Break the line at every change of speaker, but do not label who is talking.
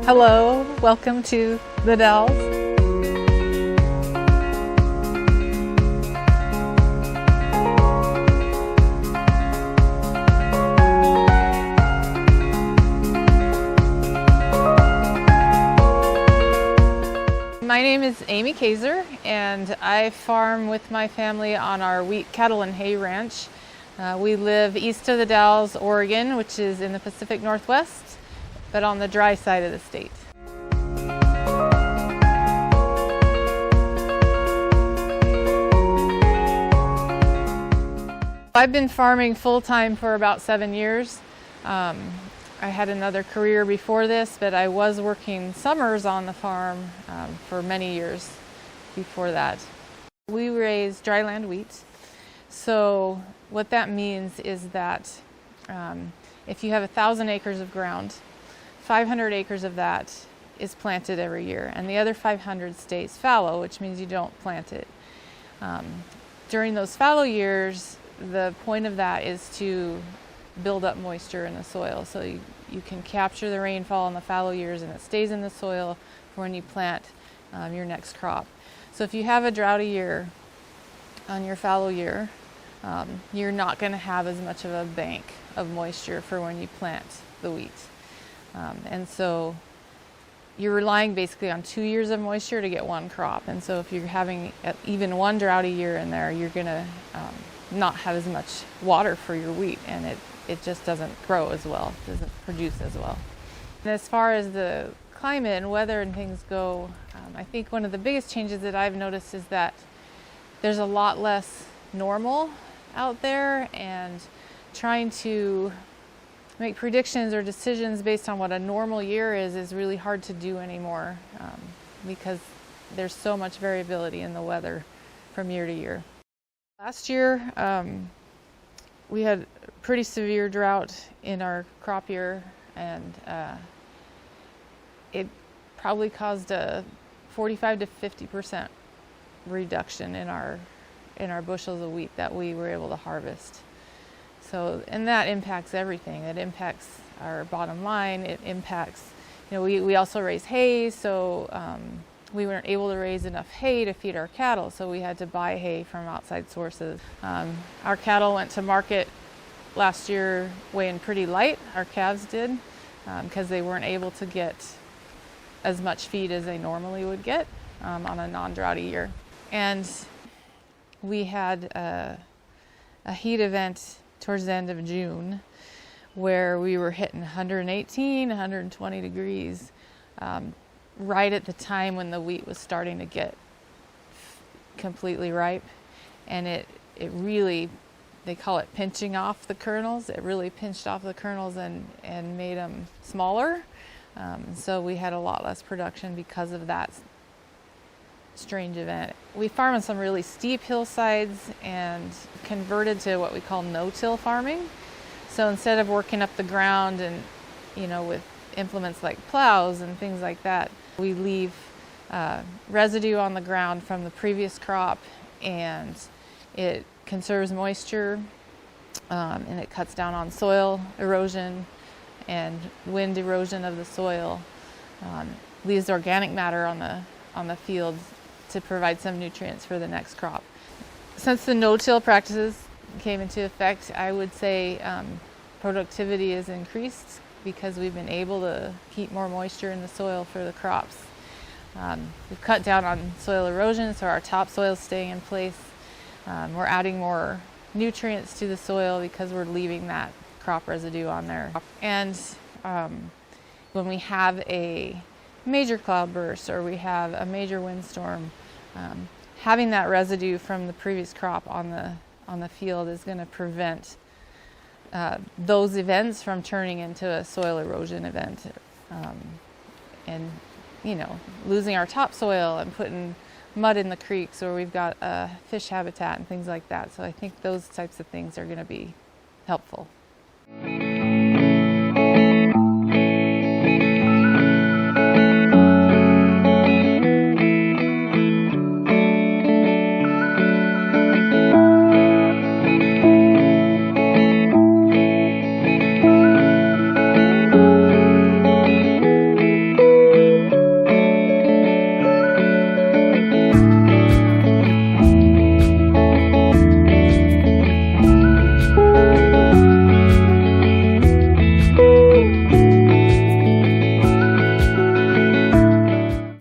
Hello, welcome to the Dalles. My name is Amy Kaser, and I farm with my family on our wheat, cattle, and hay ranch. We live east of the Dalles, Oregon, which is in the Pacific Northwest, but on the dry side of the state. I've been farming full-time for about 7 years. I had another career before this, but I was working summers on the farm for many years before that. We raise dryland wheat. So what that means is that if you have 1,000 acres of ground, 500 acres of that is planted every year, and the other 500 stays fallow, which means you don't plant it. During those fallow years, the point of that is to build up moisture in the soil, so you can capture the rainfall in the fallow years and it stays in the soil for when you plant your next crop. So if you have a droughty year on your fallow year, you're not going to have as much of a bank of moisture for when you plant the wheat. And so you're relying basically on 2 years of moisture to get one crop. And so if you're having even one droughty year in there, you're going to not have as much water for your wheat, and it just doesn't grow as well, doesn't produce as well. And as far as the climate and weather and things go, I think one of the biggest changes that I've noticed is that there's a lot less normal out there, and trying to make predictions or decisions based on what a normal year is really hard to do anymore because there's so much variability in the weather from year to year. Last year we had pretty severe drought in our crop year, and it probably caused a 45 to 50% reduction in our bushels of wheat that we were able to harvest. So, and that impacts everything. It impacts our bottom line. It impacts, we also raise hay, so we weren't able to raise enough hay to feed our cattle, so we had to buy hay from outside sources. Our cattle went to market last year weighing pretty light, our calves did, because they weren't able to get as much feed as they normally would get on a non-droughty year. And we had a heat event towards the end of June where we were hitting 118, 120 degrees right at the time when the wheat was starting to get completely ripe. And it really, they call it pinching off the kernels. It really pinched off the kernels and made them smaller. So we had a lot less production because of that strange event. We farm on some really steep hillsides and converted to what we call no-till farming. So instead of working up the ground and, with implements like plows and things like that, we leave residue on the ground from the previous crop, and it conserves moisture, and it cuts down on soil erosion and wind erosion of the soil. Leaves organic matter on the field to provide some nutrients for the next crop. Since the no-till practices came into effect, I would say productivity has increased because we've been able to keep more moisture in the soil for the crops. We've cut down on soil erosion, so our topsoil is staying in place. We're adding more nutrients to the soil because we're leaving that crop residue on there. And when we have a major cloudburst or we have a major windstorm, having that residue from the previous crop on the field is going to prevent those events from turning into a soil erosion event, and losing our topsoil and putting mud in the creeks where we've got fish habitat and things like that. So I think those types of things are going to be helpful.